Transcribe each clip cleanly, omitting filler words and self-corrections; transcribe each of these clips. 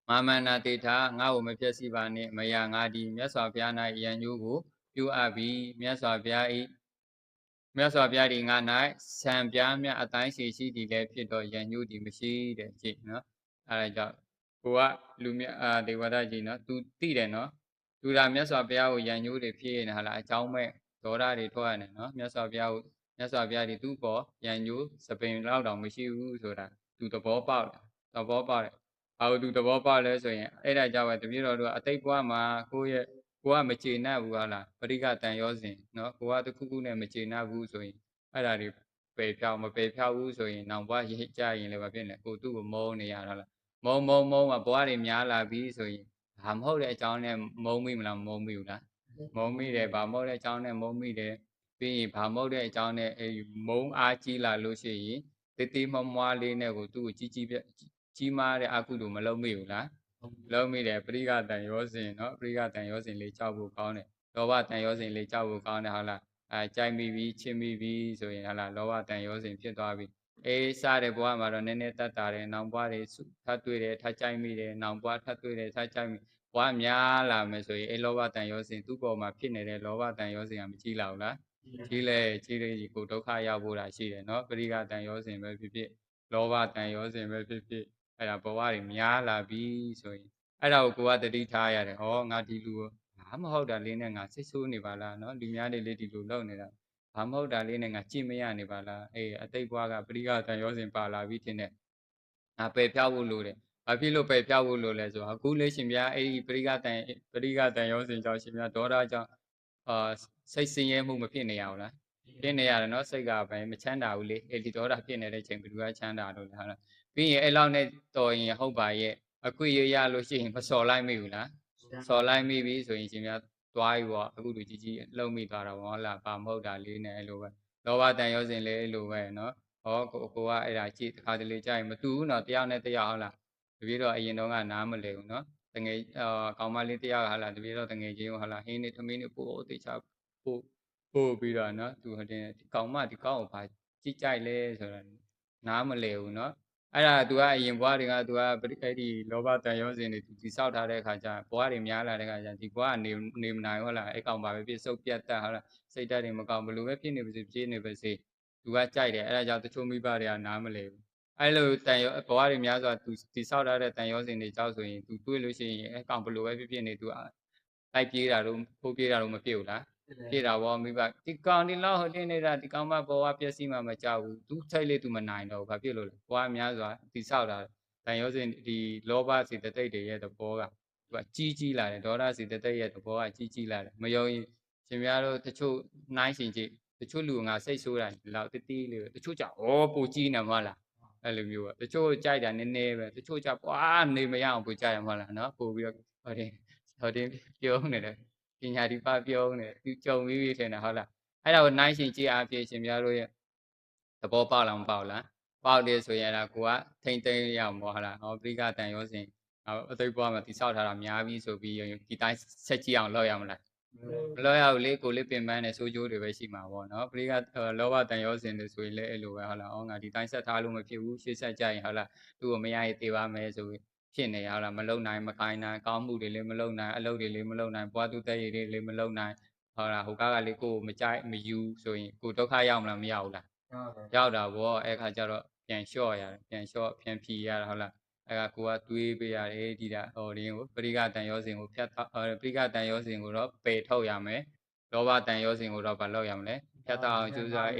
မာမနာတေထာငါ့ကိုမဖြစ်စီပါနှင့်မယာငါသည်မြတ်စွာဘုရား၌ယံညိုးကိုပြုအပ်ပြီးမြတ်စွာဘုရား၏မြတ်စွာဘုရားဒီငါ၌ဆံပြားမြအတိုင်းရှိရှိသည်လည်းဖြစ်တော့ယံညိုးသည်မရှိတဲ့ကြည့်နော်အဲဒါကြောင့်ကိုကလူမြတ်ဒေဝတာကြီးနော်သူသိတယ်နော်သူဒါမြတ်စွာဘုရားကိုယံညိုးတွေဖြစ်နေဟာလားအကြောင်းမဲ့ဒေါသတွေထွက်ရတယ်နော်မြတ်စွာဘုရားကိုမြတ်စွာဘုရားဒီသူ့ပေါ်ယံညိုးစပင်လောက်တောင်မရှိဘူးဆိုတာသူသဘောပေါက်တယ်သဘောပေါက်တယ်ဘာလို့သူသဘောပေါက်လဲဆိုရင်အဲ့ဒါကြောင့်ပဲတပည့်တော်တို့ကအတိတ်ဘဝမှာကိုကမကျေနပ်ဘူးဟာလားပရိကတန်ရောစဉ်နော်ကိုကတခုခုနဲ့မကျေနပ်ဘူးဆိုရင်အဲ့ဒါတွေပယ်ဖြောက်မပယ်ဖြောက်ဘူးဆိုရင်နောင်ဘဝရကြရင်လည်းဘာဖြစ်လဲကိုသူ့ကိုမုန်းနေရတာလားမုံမှာဘဝတွေများလာပြီဆိုရင်ဘာမဟုတ်တဲ့အကြောင်းနဲ့မုံမိမလားမုံမိဘူးလားမုံမိတယ်ဘာမဟုတ်တဲ့အကြောင်းနဲ့မုံမိတယ်ပြီးရင်ဘာမဟုတ်တဲ့အကြောင်းနဲ့မုံအားကြီးလာလို့ရှိရင်တေးသေးမွားလေးနဲ့ကိုသူ့ကိုကြီးမားတဲ့အကုသိုလ်မလုံးမိဘူးလားလုံးမိတယ်ပရိကတန်ရောစဉ်เนาะပရိကတန်ရောစဉ်လေးကြောက်ဖို့ကောင်းတယ်လောဘတန်ရောစဉ်လေးကြောက်ဖို့ကောင်းတယ်ဟုတ်လားကြိုက်မိပြီချစ်မိပြီဆိုရင်ဟုတ်လားလောဘတန်ရောစဉ်ဖြစ်သွားပြီစားတဲ့ဘဝမှာတော့နည်းနည်းတတ်တာတယ်နောင်ဘဝတွေထပ်တွေ့တယ်ထပ်ကြိုက်မိတယ်နောင်ဘဝထပ်တွေ့တယ်ထပ်ကြိုက်မိဘဝများလာမယ်ဆိုရင်လောဘတန်ရောစဉ်သူ့ပေါ်မှာဖြစ်နေတဲ့လောဘတန်ရောစဉ်ကမကြီးလာဘူးလားကြီးလေကိုဒုက္ခရောက်ဖို့တာရှိတယ်เนาะပရိကတန်ရောစဉ်ပဲဖြစ်ဖြစ်လောဘတန်ရောစဉ်ပဲဖြစ်ဖြစ်အဲ့ဒါဘဝတွေများလာပြီဆိုရင်အဲ့ဒါကိုကတတိထားရတယ်ဟောငါဒီလူဘာမဟုတ်တာလေးနဲ့ငါစိတ်ဆိုးနေပါလားเนาะလူများတွေလေးဒီလိုလုပ်နေတာဘာမဟုတ်တာလေးနဲ့ငါကြည့်မရနေပါလားအတိတ်ဘဝကပရိကတန်ရောစဉ်ပါလာပြီတင်တဲ့ငါပယ်ဖြောက်ဖို့လိုတယ်ဘာဖြစ်လို့ပယ်ဖြောက်ဖို့လိုလဲဆိုတော့အခုလေးရှင်ဗျာအဲ့ဒီပရိကတန်ရောစဉ်ကြောင့်ရှင်ဗျာဒေါသကြောင့်စိတ်ဆင်းရဲမှုမဖြစ်နေရဘူးလားဖြစ်နေရတယ်เนาะစိတ်ကပဲမချမ်းသာဘူးလေဒီဒေါသဖြစ်နေတဲ့ချိန်ဘယ်သူကချမ်းသာလို့လဲဟုတ်လားပြီးရင်အဲ့လောက်နဲ့တော်ရင်ဟုတ်ပါရဲ့အခွင့်ရရလို့ရှိရင်မစော်လိုက်မိဘူးလားစော်လိုက်မိပြီဆိုရင်ရှင်ဗျာသွားပြီပေါ့အခုလူကြီးလှုပ်မိသွားတာပေါ့ဟုတ်လားဘာမဟုတ်တာလေးနဲ့အဲ့လိုပဲလောဘတန်ရောစဉ်လေးအဲ့လိုပဲเนาะဟောကိုကအဲ့ဒါကြည့်တစ်ခါတလေကြာရင်မတူဘူးเนาะတယောက်နဲ့တယောက်ဟုတ်လားတပည့်တော့အရင်တော့ကနားမလဲဘူးเนาะတငယ်ကောင်မလေးတယောက်ဟာလားတပည့်တော့တငယ်ချင်းဟာလားဟင်းနေသမင်းနေပို့တေချာပို့ပြီးတော့เนาะသူဟိုတင်ဒီကောင်ကိုဘာကြည့်ကြိုက်လဲဆိုတော့နားမလဲဘူးเนาะအဲ့ဒါ तू ကအရင်ဘွားတွေက तू ကအဲ့ဒီလောဘတန်ရောစဉ်တွေ तू တိဆောက်ထားတဲ့အခါကျဘွားတွေများလာတဲ့အခါကျဒီဘွားကနေမနိုင်ဟုတ်လားအဲ့ကောင်ပါပဲပြစ်စုပ်ပြတ်တက်ဟုတ်လားစိတ်ဓာတ်တွေမကောင်းဘလို့ပဲဖြစ်နေပါစေဖြစ်နေပါစေ तू ကကြိုက်တယ်အဲ့ဒါကြောင့်တချို့မိဘတွေကနားမလဲဘူးအဲ့လိုတန်ရောဘွားတွေများစွာ तू တိဆောက်ထားတဲ့တန်ရောစဉ်တွေကြောက်ဆိုရင် तू တွေးလို့ရှိရင်အဲ့ကောင်ဘလို့ပဲဖြစ်နေ तू လိုက်ပြေးတာတော့ဖိုးပြေးတာတော့မဖြစ်ဘူးလားပြေးတာဘောမိဘဒီကောင်ဒီလောက်ဟိုတင်းနေတာဒီကောင်မဘောကပြည့်စည်မှမကြောက်ဘူး तू ထိုက်လေ तू မနိုင်တော့ဘူးဘာဖြစ်လို့လဲဘွားများစွာတိဆောက်တာတန်ရောစဉ်ဒီလောဘစေတသိက်တွေရဲ့သဘောကသူကကြီးလာတယ်ဒေါသစေတသိက်ရဲ့သဘောကကြီးလာတယ်မယုံရင်ရှင်များတို့တချို့နှိုင်းရှင်ကြည့်တချို့လူငါစိတ်ဆိုးတာလောက်တီးလေးတချို့ကြောင့်ဩပူကြီးနေမှာလားအဲ့လိုမျိုးတချို့ကြိုက်တာနည်းနည်းပဲတချို့ကြောင့်ပွားနေမရအောင်ပူကြရမှာလားနော်ပို့ပြီးတော့ဟိုတင်ပြုံးနေတယ်ပညာဒီပပြုံးနေသူကြုံပြီးပြီထင်တယ်ဟုတ်လားအဲ့ဒါကိုနှိုင်းရှင်ကြည့်အားဖြင့်ရှင်များတို့ရဲ့သဘောပေါက်လားမပေါက်လားပေါက်တယ်ဆိုရင်အဲ့ဒါကိုကထိမ့်သိမ်းရအောင်ပေါ့ဟုတ်လားဟောပရိကတန်ရောစဉ်အသိဘွားမှာတိဆောက်ထားတာများပြီဆိုပြီးဒီတိုင်းဆက်ကြည့်အောင်လုပ်ရမလားမလုပ်ရဘူးလေကိုလေးပင်ပန်းနဲ့စိုးကျိုးတွေပဲရှိမှာပေါ့နော်ပရိကလောဘတန်ရောစဉ်တွေဆိုရင်လည်းအဲ့လိုပဲဟုတ်လားဩငါဒီတိုင်းဆက်ထားလို့မဖြစ်ဘူးရှေ့ဆက်ကြရင်ဟုတ်လားသူ့ကိုမရရင်သေပါမယ်ဆိုပြီးဖြစ်နေရဟုတ်လားမလုံနိုင်မကိုင်းနိုင်ကောင်းမှုတွေလည်းမလုံနိုင်အလုပ်တွေလည်းမလုံနိုင်ဘွားသူတဲ့ရည်တွေလည်းမလုံနိုင်ဟုတ်လားဟိုကားကလေးကိုမကြိုက်မယူဆိုရင်ကိုဒုက္ခရောက်မလားမရောက်ဘူးလားရောက်တာဗောအဲ့ခါကျတော့ပြန်လျှော့ရတယ်ပြန်လျှော့ပြန်ဖြီရတာဟုတ်လားအဲ့ကကိုကတွေးပေးရတယ်ဒီတာဟိုရင်းကိုပရိကတန်ရောစဉ်ကိုဖြတ်ပရိကတန်ရောစဉ်ကိုတော့ပယ်ထုတ်ရမယ်လောဘတန်ရောစဉ်ကိုတော့ဘာလုပ်ရမလဲဖြတ်အောင်ကြိုးစာ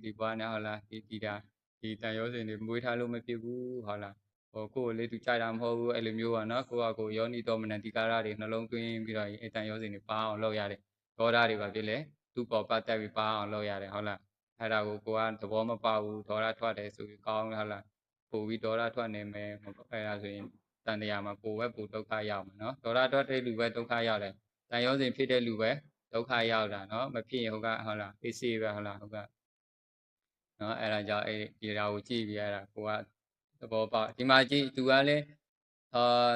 းဒီဘွားနဲ့ဟုတ်လားဒီတာဒီတန်ရောစဉ်တွေမွေးထားလို့မဖြစ်ဘူးဟုတ်လားဟိုကိုယ်လေးသူကြိုက်တာမဟုတ်ဘူးအဲ့လိုမျိုးပါနော်ကိုယောနီတော်မနတိကာရတွေနှလုံးသွင်းပြီးတော့အဲ့တန်ရောစဉ်တွေပါအောင်လုပ်ရတယ်ဒေါသတွေပါဖြစ်လေသူ့ပေါ်ပတ်သက်ပြီးပါအောင်လုပ်ရတယ်ဟုတ်လားအဲ့ဒါကိုကသဘောမပေါက်ဘူးဒေါသထွက်တယ်ဆိုပြီးကောင်းဟုတ်လားပို့ပြီးဒေါသထွက်နေမယ်အဲ့ဒါဆိုရင်တန်တရားမှာပို့ဒုက္ခရောက်မယ်နော်ဒေါသထွက်တဲ့လူပဲဒုက္ခရောက်တယ်တန်ရောစဉ်ဖြစ်တဲ့လူပဲဒုက္ခရောက်တာနော်မဖြစ်ရင်ဟုတ်လားအေးဆေးပဲဟုတ်လားနော်အဲ့ဒါကြောင့်ဒီဓာတ်ကိုကြည့်ပြီးအဲ့ဒါကိုကသဘောပေါက်ဒီမှာကြည့်သူကလည်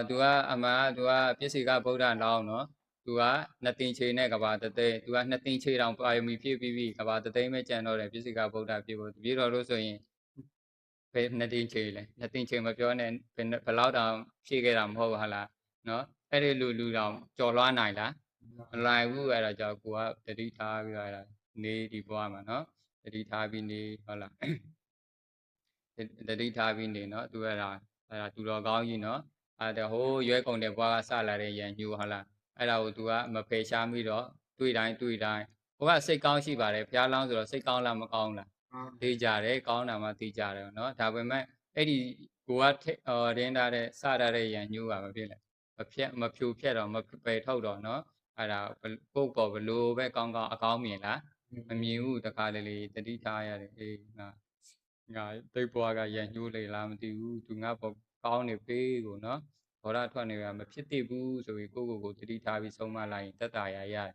းသူကအမှန်သူကပြည့်စေကဗုဒ္ဓလောင်းနော်သူကနှစ်တင်ချေနဲ့ကဘာတသိသူကနှစ်တင်ချေတောင်ပါရမီဖြည့်ပြီးကဘာတသိမဲ့ကြံတော့တယ်ပြည့်စေကဗုဒ္ဓဖြစ်ဖို့တပည့်တော်တို့ဆိုရင် ဘယ်နှစ်တင်ချိန်လဲနှစ်တင်ချိန်မပြောနဲ့ဘယ်လောက်တောင်ဖြည့်ခဲ့တာမဟုတ်ဟာလားနော်အဲ့ဒီလူတောင်ကြော်လွှားနိုင်လားမနိုင်ဘူးအဲ့ဒါကြောင့်ကိုကတတိထားပြီးတော့နေဒီဘွားမှာနော်တတိထားပြီးနေဟုတ်လားတတိထားပြီးနေနော်သူအဲ့ဒါသူတော်ကောင်းကြီးနော်အဲ့ဒါဟိုးရွဲကုန်တဲ့ဘွားကစလာတဲ့ရန်ညူဟုတ်လားအဲ့ဒါကိုသူကမဖယ်ရှားပြီးတော့တွေ့တိုင်းဟိုကစိတ်ကောင်းရှိပါတယ်ဘုရားလောင်းဆိုတော့စိတ်ကောင်းလားမကောင်းလားသိကြတယ်ကောင်းတာမှသိကြတယ်နော်ဒါပေမဲ့အဲ့ဒီကိုကရင်းထားတဲ့စထားတဲ့ရန်ညူကမဖြစ်လဲမဖြူဖြက်တော့မပယ်ထုတ်တော့နော်အဲ့ဒါကိုယ့်ပေါ်ဘလို့ပဲကောင်းအကောင်းမြင်လားမမြင်ဘူးတခါလေတတိထားရတယ်အေးငါတိတ်ဘွားကရန်ညှိုးလေလားမသိဘူးသူငါပေါ်ကောင်းနေပေကိုနော်ဘောရထွက်နေရမဖြစ်သေးဘူးဆိုပြီးကိုတတိထားပြီးဆုံးမလိုက်ရင်တက်တာရရတယ်